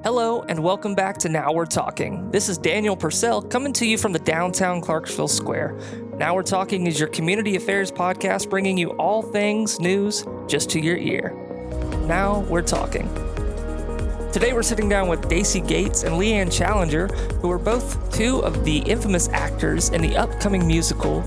Hello, and welcome back to Now We're Talking. This is Daniel Purcell coming to you from the downtown Clarksville Square. Now We're Talking is your community affairs podcast bringing you all things news just to your ear. Now We're Talking. Today we're sitting down with Dacey Gates and LeAnne Challenger, who are both two of the infamous actors in the upcoming musical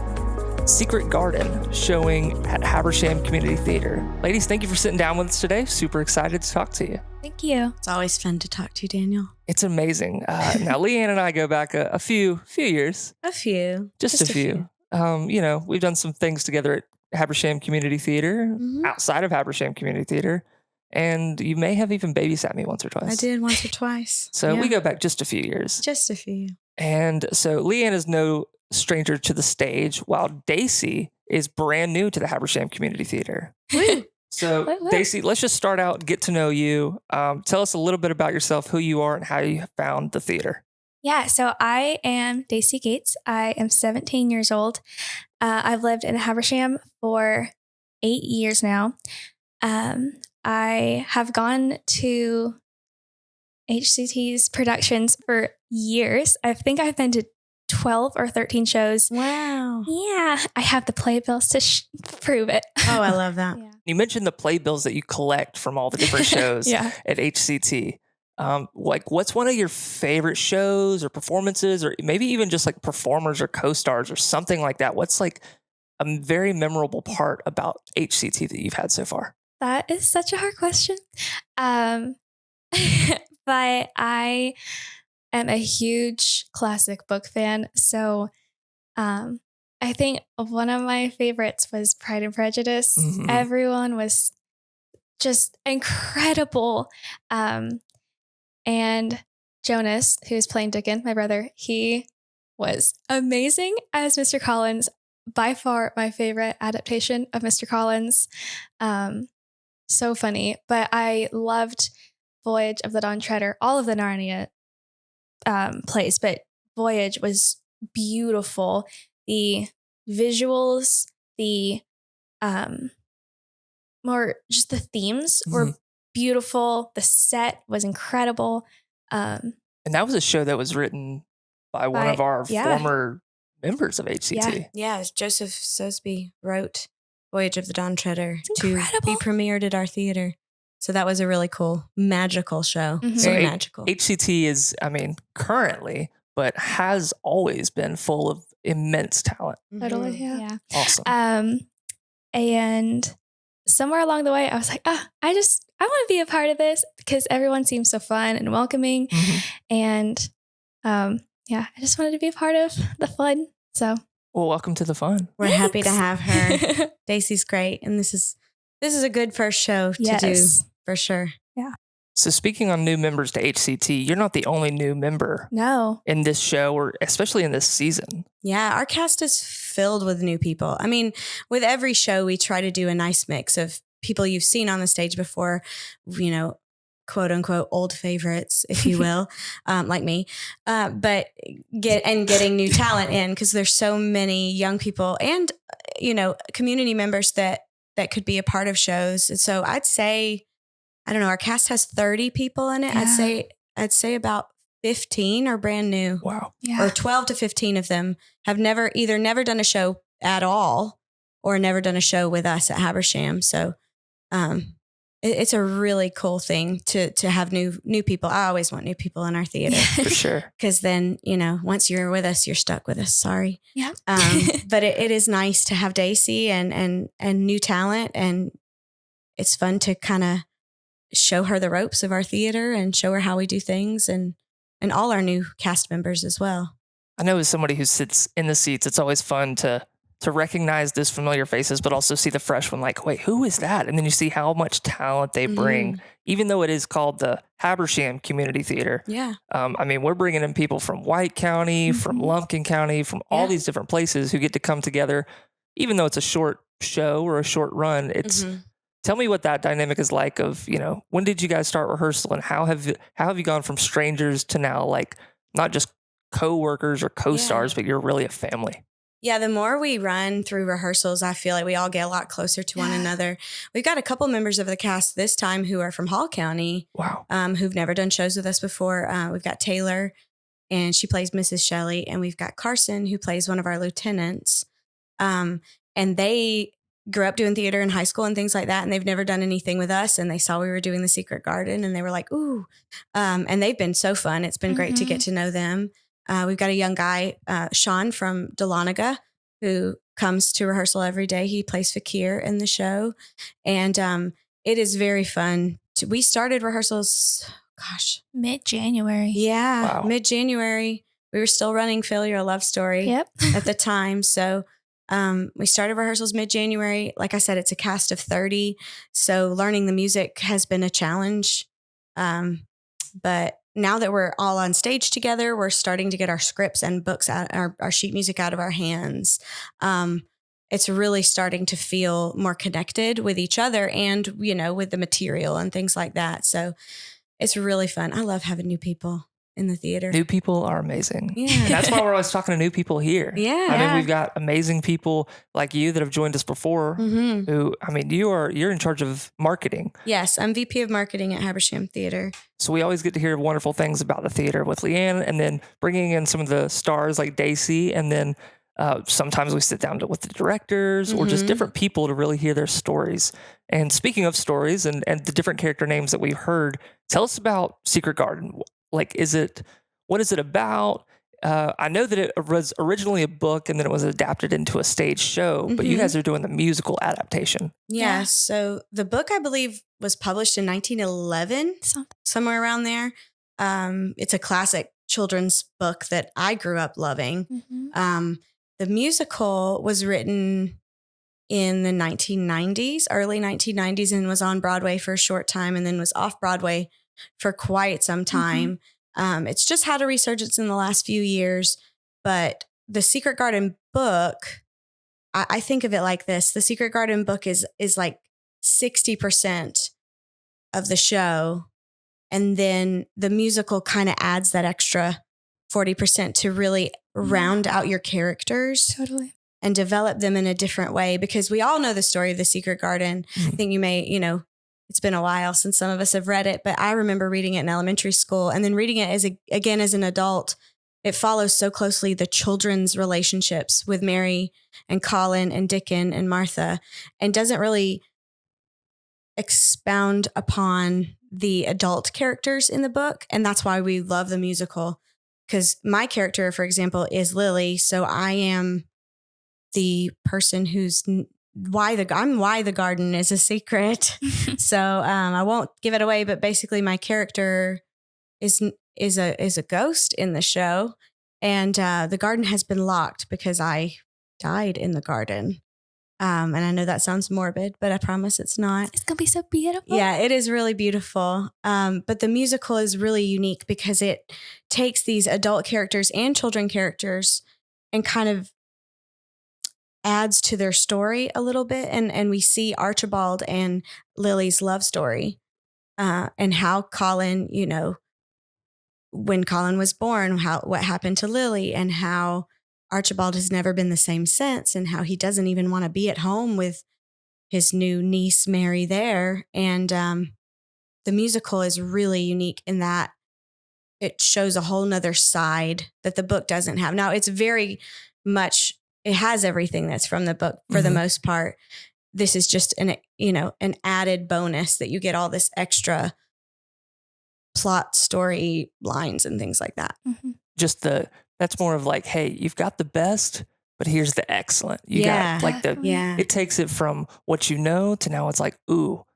Secret Garden, showing at Habersham Community Theatre. Ladies, thank you for sitting down with us today. Super excited to talk to you. Thank you. It's always fun to talk to you, Daniel. It's amazing. Now, LeAnne and I go back a few years. A few. Just a few. We've done some things together at Habersham Community Theatre, outside of Habersham Community Theatre, and you may have even babysat me once or twice. I did once or twice. So we go back just a few years. Just a few. And so LeAnne is no stranger to the stage, while Dacey is brand new to the Habersham Community Theatre. So, Dacey, let's just start out, get to know you. Tell us a little bit about yourself, who you are, and how you found the theater. Yeah, so I am Dacey Gates. I am 17 years old. I've lived in Habersham for 8 years now. I have gone to HCT's productions for years. I think I've been to 12 or 13 shows. Wow. Yeah, I have the playbills to prove it. Oh, I love that. Yeah. You mentioned the playbills that you collect from all the different shows Yeah. at HCT. What's one of your favorite shows or performances, or maybe even just like performers or co-stars or something like that? What's like a very memorable part about HCT that you've had so far? That is such a hard question. But I am a huge classic book fan. So I think one of my favorites was Pride and Prejudice. Mm-hmm. Everyone was just incredible. And Jonas, who's playing Dickon, my brother, he was amazing as Mr. Collins. By far my favorite adaptation of Mr. Collins. So funny. But I loved Voyage of the Dawn Treader, all of the Narnia plays, but Voyage was beautiful. The visuals, the more just the themes were beautiful. The set was incredible. And that was a show that was written by one of our former members of HCT. Yeah, Joseph Sosby wrote Voyage of the Dawn Treader to be premiered at our theater. So that was a really cool, magical show. Very magical. HCT is, currently, but has always been full of immense talent. Totally, yeah. Awesome. And somewhere along the way, I was like, I want to be a part of this because everyone seems so fun and welcoming. And I just wanted to be a part of the fun. So, well, welcome to the fun. We're happy to have her. Dacey's great, and this is a good first show to do for sure. Yeah. So speaking on new members to HCT, you're not the only new member. No. In this show, or especially in this season. Yeah, our cast is filled with new people. I mean, with every show, we try to do a nice mix of people you've seen on the stage before, quote unquote, old favorites, if you will, like me, but getting new talent in, because there's so many young people and, community members that could be a part of shows. And so I'd say, I don't know, our cast has 30 people in it. Yeah. I'd say about 15 are brand new. Wow. Yeah. Or 12 to 15 of them have never done a show at all or never done a show with us at Habersham. So it's a really cool thing to have new people. I always want new people in our theater. For sure. Because then, once you're with us, you're stuck with us. Sorry. Yeah. But it is nice to have Dacey and new talent. And it's fun to kind of show her the ropes of our theater and show her how we do things and all our new cast members as well. I know as somebody who sits in the seats, it's always fun to recognize those familiar faces, but also see the fresh one, like, wait, who is that? And then you see how much talent they bring, even though it is called the Habersham Community Theatre. Yeah. We're bringing in people from White County, from Lumpkin County, from all these different places who get to come together, even though it's a short show or a short run. It's tell me what that dynamic is like of, when did you guys start rehearsal and how have you gone from strangers to now, like, not just co-workers or co-stars, but you're really a family? Yeah, the more we run through rehearsals, I feel like we all get a lot closer to one another. We've got a couple members of the cast this time who are from Hall County. Wow. Who've never done shows with us before. We've got Taylor, and she plays Mrs. Shelley, and we've got Carson, who plays one of our lieutenants. And they grew up doing theater in high school and things like that, and they've never done anything with us, and they saw we were doing The Secret Garden, and they were like, ooh. And they've been so fun. It's been great to get to know them. We've got a young guy, Sean from Dahlonega, who comes to rehearsal every day. He plays Fakir in the show. And it is very fun. We started rehearsals, mid-January. Yeah, Wow. mid-January. We were still running Failure, a Love Story at the time. So we started rehearsals mid-January. Like I said, it's a cast of 30. So learning the music has been a challenge. But now that we're all on stage together, we're starting to get our scripts and books out, our sheet music out of our hands. It's really starting to feel more connected with each other and, with the material and things like that. So it's really fun. I love having new people in the theater. New people are amazing. Yeah. And that's why we're always talking to new people here. Yeah. I mean, we've got amazing people like you that have joined us before who, I mean, you're in charge of marketing. Yes, I'm VP of marketing at Habersham Theatre. So we always get to hear wonderful things about the theater with LeAnne, and then bringing in some of the stars like Dacey, and then sometimes we sit down with the directors or just different people to really hear their stories. And speaking of stories and the different character names that we've heard, tell us about Secret Garden. Like, what is it about? I know that it was originally a book and then it was adapted into a stage show, but you guys are doing the musical adaptation. Yeah. So the book, I believe, was published in 1911, somewhere around there. It's a classic children's book that I grew up loving. The musical was written in the 1990s, early 1990s, and was on Broadway for a short time and then was off Broadway for quite some time. It's just had a resurgence in the last few years. But the Secret Garden book, I think of it like this. The Secret Garden book is like 60% of the show. And then the musical kind of adds that extra 40% to really round out your characters. Totally. And develop them in a different way, because we all know the story of the Secret Garden. I think you may, it's been a while since some of us have read it, but I remember reading it in elementary school and then reading it again as an adult. It follows so closely the children's relationships with Mary and Colin and Dickon and Martha, and doesn't really expound upon the adult characters in the book. And that's why we love the musical, because my character, for example, is Lily. So I am the person who's why the garden is a secret. So I won't give it away, but basically my character is a ghost in the show, and the garden has been locked because I died in the garden. And I know that sounds morbid, but I promise it's not. It's gonna be so beautiful. Yeah, it is really beautiful. But the musical is really unique because it takes these adult characters and children characters and kind of adds to their story a little bit. And we see Archibald and Lily's love story, and how Colin, when Colin was born, what happened to Lily, and how Archibald has never been the same since, and how he doesn't even want to be at home with his new niece, Mary, there. And the musical is really unique in that it shows a whole nother side that the book doesn't have. Now, it's very much, it has everything that's from the book for the most part. This is just an added bonus that you get all this extra plot story lines and things like that. That's more of like, hey, you've got the best, but here's the excellent. You got like it takes it from what you know to now it's like, ooh,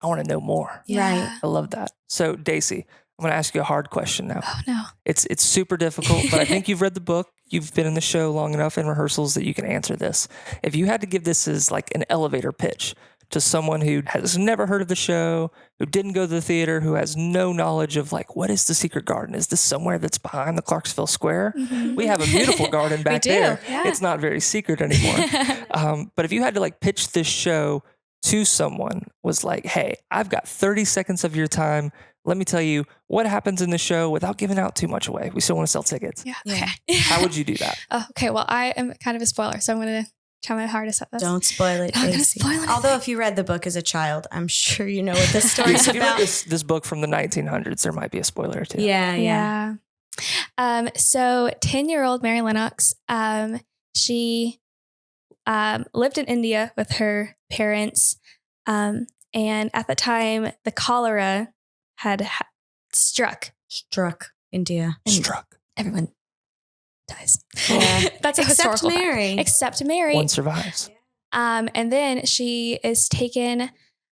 I want to know more. Yeah. I love that. So Dacey, I'm going to ask you a hard question now. Oh no. It's super difficult, but I think you've read the book. You've been in the show long enough in rehearsals that you can answer this. If you had to give this as like an elevator pitch to someone who has never heard of the show, who didn't go to the theater, who has no knowledge of like, what is the Secret Garden? Is this somewhere that's behind the Clarksville Square? We have a beautiful garden back there. Yeah. It's not very secret anymore. But if you had to like pitch this show to someone, was like, hey, I've got 30 seconds of your time. let me tell you what happens in the show without giving out too much away. We still want to sell tickets. Yeah. Yeah. Okay. How would you do that? Oh, okay. Well, I am kind of a spoiler, so I'm going to try my hardest at this. Don't spoil it, I'm not gonna Dacey. spoil anything. Although if you read the book as a child, I'm sure you know what the story's If you read about. this book from the 1900s, there might be a spoiler or two. Yeah. So 10-year-old Mary Lennox, she lived in India with her parents. And at the time, the cholera had struck. Struck India. Struck. Everyone dies. Yeah. That's a Except historical fact. Mary. Except Mary. One survives. And then she is taken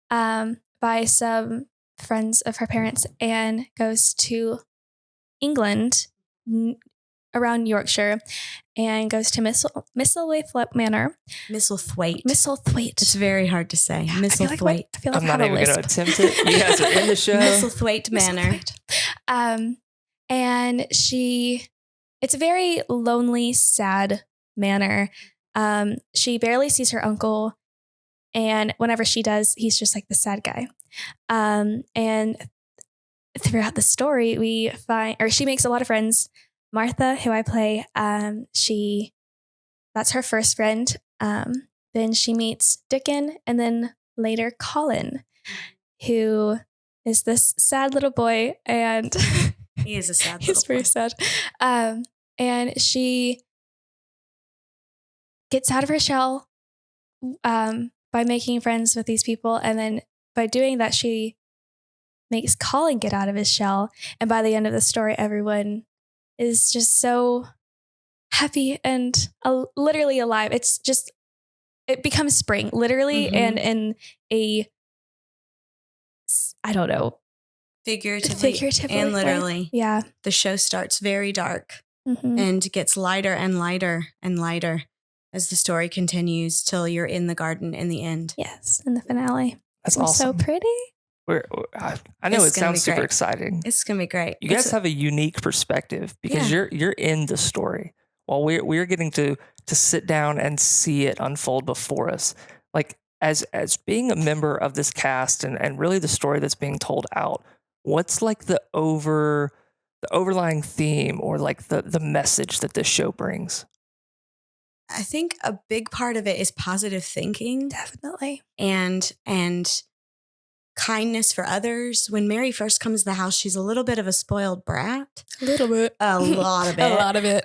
by some friends of her parents and goes to England around Yorkshire and goes to Misselthwaite Manor. Misselthwaite. Misselthwaite. It's very hard to say. Yeah, Misselthwaite. I feel like I'm I not have a even going to lisp. attempt it. You guys are in the show. Misselthwaite Manor. And it's a very lonely, sad manor. She barely sees her uncle. And whenever she does, he's just like the sad guy. And throughout the story, she makes a lot of friends. Martha, who I play, that's her first friend. Then she meets Dickon, and then later Colin, who is this sad little boy, and He is a sad little he's very sad. And she gets out of her shell by making friends with these people, and then by doing that, she makes Colin get out of his shell. And by the end of the story, everyone is just so happy and literally alive. It becomes spring, literally, and in a, I don't know, Figuratively and literally. Yeah. The show starts very dark Mm-hmm. and gets lighter and lighter and lighter as the story continues till you're in the garden in the end. Yes, in the finale. That's It's awesome. so pretty. I know It's it gonna be sounds super great. exciting. It's going to be great. You guys have a unique perspective because you're in the story while we're getting to sit down and see it unfold before us. Like as being a member of this cast and really the story that's being told out, what's like the overlying theme or like the message that this show brings? I think a big part of it is positive thinking. Definitely. And kindness for others. When Mary first comes to the house, she's a little bit of a spoiled brat. A little bit. A lot of it. A lot of it.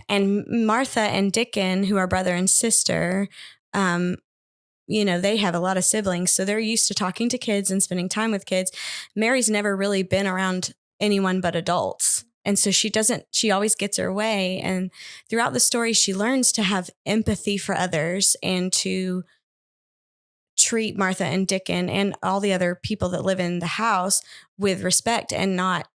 And Martha and Dickon, who are brother and sister, they have a lot of siblings. So they're used to talking to kids and spending time with kids. Mary's never really been around anyone but adults. And so she always gets her way. And throughout the story, she learns to have empathy for others and to treat Martha and Dickon and all the other people that live in the house with respect and not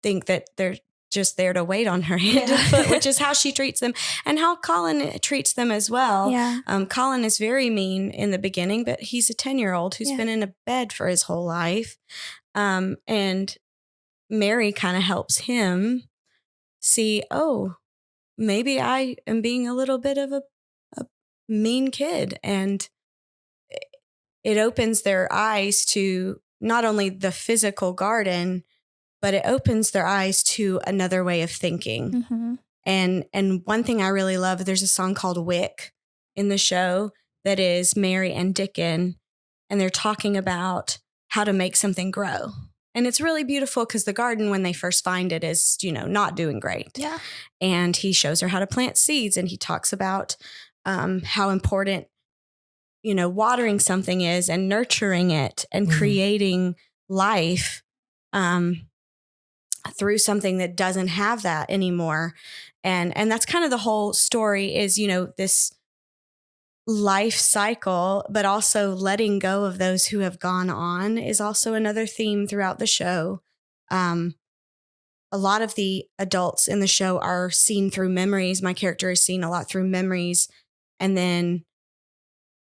think that they're just there to wait on her hand and foot, which is how she treats them and how Colin treats them as well. Yeah. Colin is very mean in the beginning, but he's a 10-year-old who's been in a bed for his whole life. And Mary kind of helps him see, oh, maybe I am being a little bit of a mean kid. And it opens their eyes to not only the physical garden, but it opens their eyes to another way of thinking. Mm-hmm. And one thing I really love, there's a song called Wick in the show that is Mary and Dickon, and they're talking about how to make something grow. And it's really beautiful because the garden, when they first find it, is, not doing great. Yeah. And he shows her how to plant seeds, and he talks about how important watering something is and nurturing it and creating life through something that doesn't have that anymore. And that's kind of the whole story is, this life cycle, but also letting go of those who have gone on is also another theme throughout the show. A lot of the adults in the show are seen through memories. My character is seen a lot through memories. And then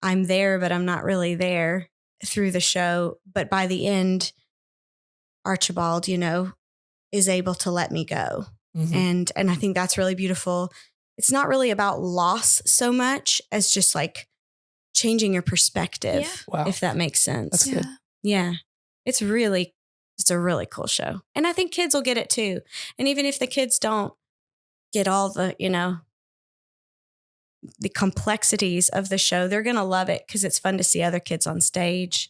I'm there, but I'm not really there through the show. But by the end, Archibald, is able to let me go. Mm-hmm. And I think that's really beautiful. It's not really about loss so much as just like changing your perspective, if that makes sense. That's good. Yeah. It's really It's a really cool show. And I think kids will get it too. And even if the kids don't get all the, the complexities of the show, they're going to love it because it's fun to see other kids on stage,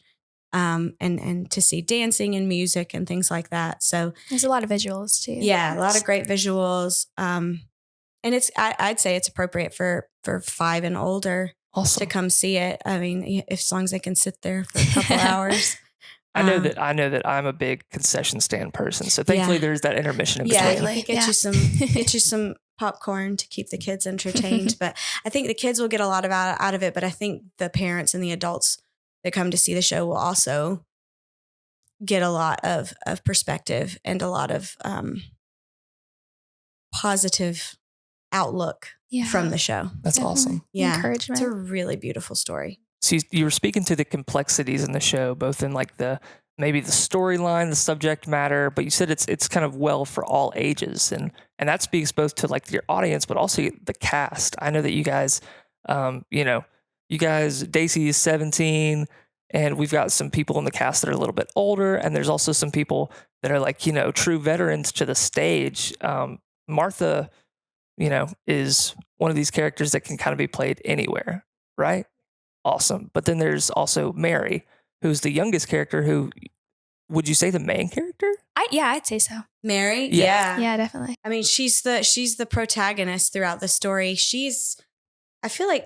and to see dancing and music and things like that. So there's a lot of visuals too. Yeah, a lot of great visuals. And I'd say it's appropriate for 5 and older Awesome. to come see it. I mean, as long as they can sit there for a couple hours. I know that I'm a big concession stand person. So thankfully there's that intermission in between. Yeah, get you some popcorn to keep the kids entertained. But I think the kids will get a lot out of it. But I think the parents and the adults that come to see the show will also get a lot of perspective and a lot of positive outlook from the show. That's awesome. Yeah. Encouragement. It's a really beautiful story. So you were speaking to the complexities in the show, both in like maybe the storyline, the subject matter, but you said it's kind of well for all ages, and that speaks both to like your audience, but also the cast. I know that you guys, Dacey is 17, and we've got some people in the cast that are a little bit older, and there's also some people that are like true veterans to the stage. Martha, is one of these characters that can kind of be played anywhere, right? Awesome. But then there's also Mary, who's the youngest character. Who would you say the main character? I'd say so. Mary? Yeah, definitely. I mean, she's the protagonist throughout the story. I feel like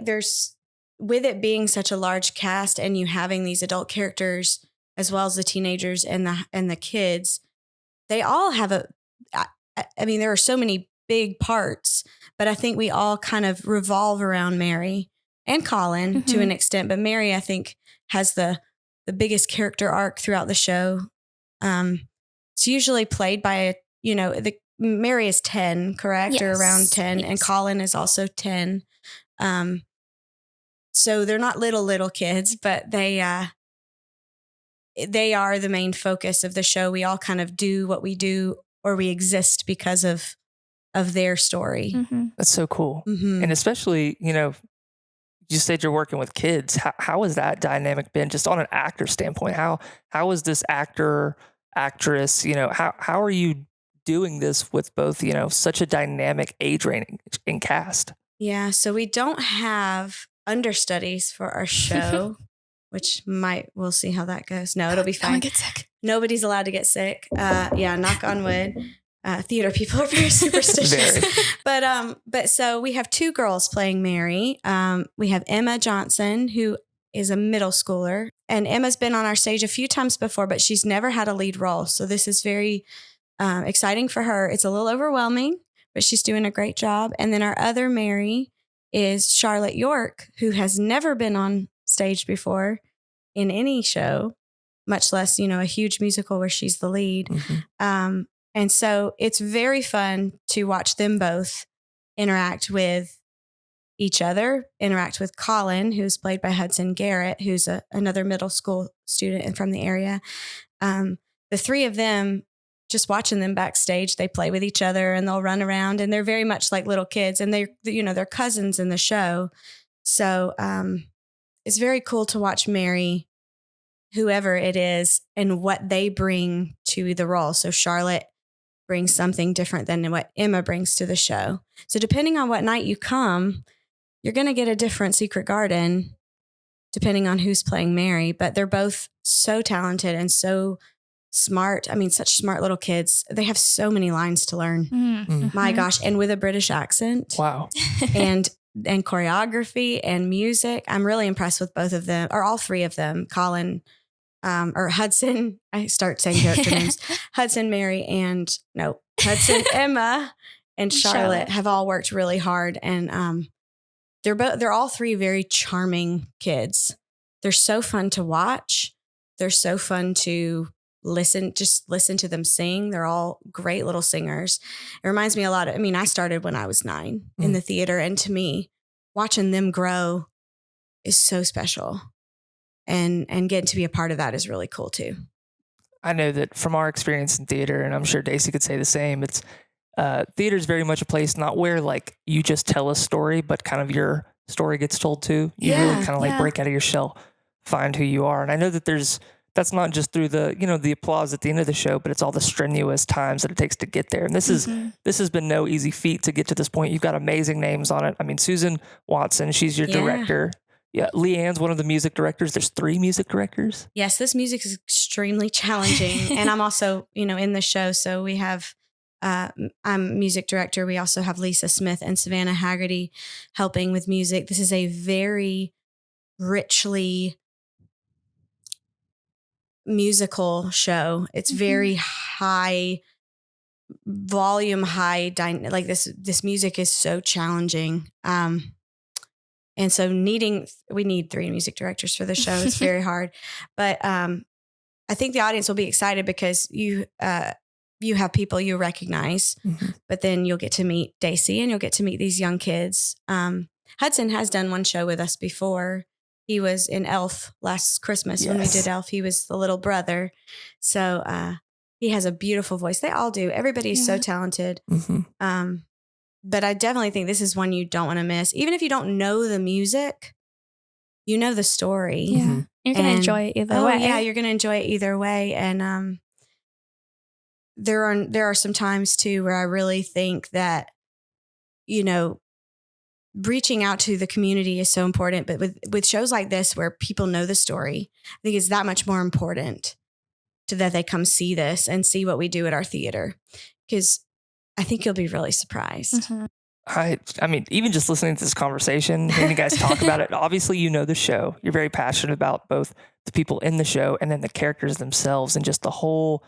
with it being such a large cast and you having these adult characters as well as the teenagers and the kids, they all have there are so many big parts, but I think we all kind of revolve around Mary and Colin to an extent. But Mary, I think, has the biggest character arc throughout the show. It's usually played by Mary is 10, correct? Yes. Or around 10. Yes. And Colin is also 10. So they're not little kids, but they are the main focus of the show. We all kind of do what we do, or we exist because of their story. Mm-hmm. That's so cool. Mm-hmm. And especially, you said you're working with kids. How has that dynamic been just on an actor standpoint? How is this actor, actress, how are you doing this with both, such a dynamic age range in cast? Yeah. So we don't have understudies for our show, which we'll see how that goes. No, it'll be fine. No one gets sick. Nobody's allowed to get sick. Knock on wood. Theater people are very superstitious. Very. But so we have 2 girls playing Mary. We have Emma Johnson, who is a middle schooler, and Emma's been on our stage a few times before, but she's never had a lead role. So this is very exciting for her. It's a little overwhelming, but she's doing a great job. And then our other Mary is Charlotte York, who has never been on stage before in any show, much less, a huge musical where she's the lead. Mm-hmm. And so it's very fun to watch them both interact with each other, interact with Colin, who's played by Hudson Garrett, who's another middle school student from the area. The 3 of them, just watching them backstage, they play with each other and they'll run around, and they're very much like little kids, and they're cousins in the show. So it's very cool to watch Mary, whoever it is, and what they bring to the role. So Charlotte brings something different than what Emma brings to the show. So depending on what night you come, you're going to get a different Secret Garden depending on who's playing Mary, but they're both so talented and so smart. I mean, such smart little kids. They have so many lines to learn. Mm-hmm. My gosh. And with a British accent. Wow. and choreography and music. I'm really impressed with both of them, or all 3 of them. Colin, or Hudson, I start saying character names. Hudson, Emma, and Charlotte have all worked really hard, and they're all 3 very charming kids. They're so fun to watch. They're so fun to listen to them sing. They're all great little singers. It reminds me a lot of, I started when I was 9 in the theater, and to me, watching them grow is so special. And getting to be a part of that is really cool too. I know that from our experience in theater, and I'm sure Dacey could say the same, it's theater is very much a place not where like you just tell a story, but kind of your story gets told too. You really kind of like break out of your shell, find who you are. And I know that there's that's not just through the, the applause at the end of the show, but it's all the strenuous times that it takes to get there. And this has been no easy feat to get to this point. You've got amazing names on it. I mean, Susan Watson, she's your director. Yeah. LeAnne's one of the music directors. There's 3 music directors. Yes, this music is extremely challenging. And I'm also, in the show. So we have, I'm music director. We also have Lisa Smith and Savannah Haggerty helping with music. This is a very richly musical show. It's very high volume, like this music is so challenging. And so we need 3 music directors for the show. It's very hard, but I think the audience will be excited because you have people you recognize, but then you'll get to meet Dacey and you'll get to meet these young kids. Hudson has done one show with us before. He was in Elf last Christmas when we did Elf. He was the little brother. So he has a beautiful voice. They all do. Everybody's so talented. But I definitely think this is one you don't want to miss. Even if you don't know the music, you know the story. Yeah. You're going to enjoy it either way. Yeah, you're going to enjoy it either way. And there are some times too where I really think that, reaching out to the community is so important. But with shows like this where people know the story, I think it's that much more important that they come see this and see what we do at our theater. Because I think you'll be really surprised. I mean, even just listening to this conversation, hearing you guys talk about it, obviously you know the show. You're very passionate about both the people in the show and then the characters themselves and just the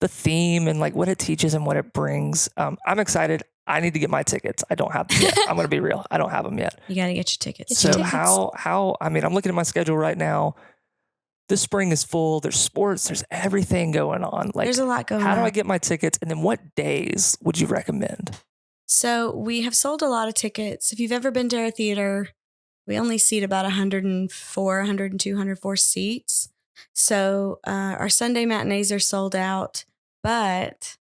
theme and like what it teaches and what it brings. I'm excited. I need to get my tickets. I don't have them yet. I'm going to be real. I don't have them yet. You got to get your tickets. I mean, I'm looking at my schedule right now. This spring is full. There's sports. There's everything going on. Like, there's a lot going on. How do I get my tickets? And then what days would you recommend? So we have sold a lot of tickets. If you've ever been to our theater, we only seat about 104 seats. So our Sunday matinees are sold out, but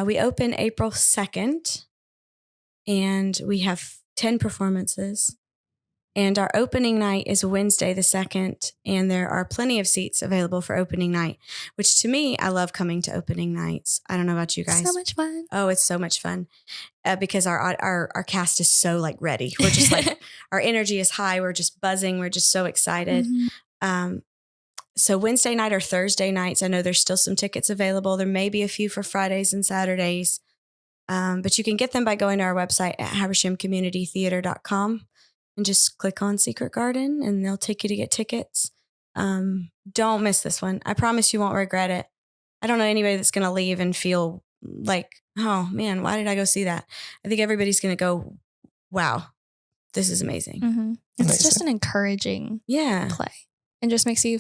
we open April 2nd and we have 10 performances. And our opening night is Wednesday the 2nd, and there are plenty of seats available for opening night, which to me, I love coming to opening nights. I don't know about you guys. So much fun. Oh, it's so much fun because our cast is so like ready. We're just like, our energy is high. We're just buzzing. We're just so excited. So Wednesday night or Thursday nights, I know there's still some tickets available. There may be a few for Fridays and Saturdays, but you can get them by going to our website at habershamcommunitytheatre.com. and just click on Secret Garden and they'll take you to get tickets. Don't miss this one. I promise you won't regret it. I don't know anybody that's going to leave and feel like, oh man, why did I go see that? I think everybody's going to go, wow, this is amazing. It's just an encouraging play and just makes you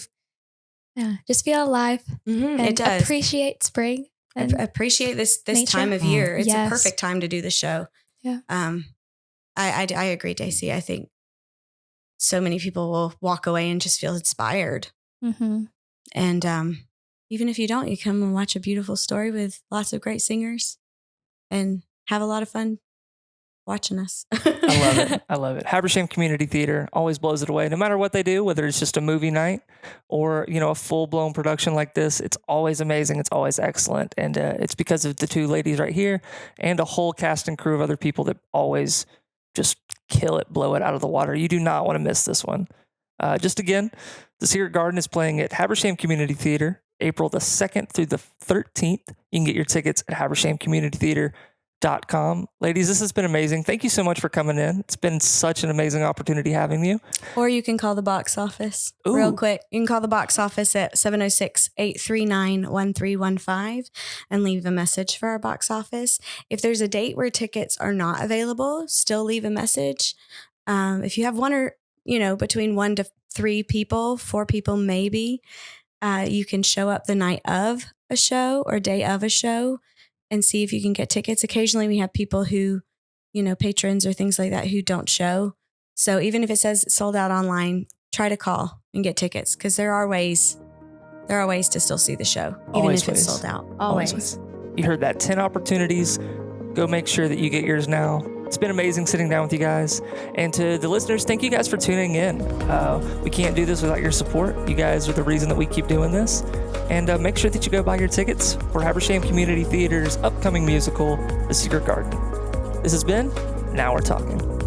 just feel alive. And it does. Appreciate spring. And appreciate this time of year. It's a perfect time to do the show. Yeah. I agree, Dacey. I think so many people will walk away and just feel inspired. And even if you don't, you come and watch a beautiful story with lots of great singers and have a lot of fun watching us. I love it. I love it. Habersham Community Theatre always blows it away. No matter what they do, whether it's just a movie night or, a full-blown production like this, it's always amazing. It's always excellent. And it's because of the 2 ladies right here and a whole cast and crew of other people that always just kill it, blow it out of the water. You do not want to miss this one. Just again, The Secret Garden is playing at Habersham Community Theatre, April the 2nd through the 13th. You can get your tickets at habershamcommunitytheatre.com. Ladies, this has been amazing. Thank you so much for coming in. It's been such an amazing opportunity having you. Or you can call the box office real quick. You can call the box office at 706-839-1315 and leave a message for our box office. If there's a date where tickets are not available, still leave a message. If you have one or, between 1 to 3 people, 4 people maybe, you can show up the night of a show or day of a show and see if you can get tickets. Occasionally we have people who, patrons or things like that who don't show. So even if it says it's sold out online, try to call and get tickets because there are ways to still see the show, even if it's sold out. Always. You heard that. 10 opportunities. Go make sure that you get yours now. It's been amazing sitting down with you guys. And to the listeners, thank you guys for tuning in. We can't do this without your support. You guys are the reason that we keep doing this. And make sure that you go buy your tickets for Habersham Community Theatre's upcoming musical, The Secret Garden. This has been Now We're Talking.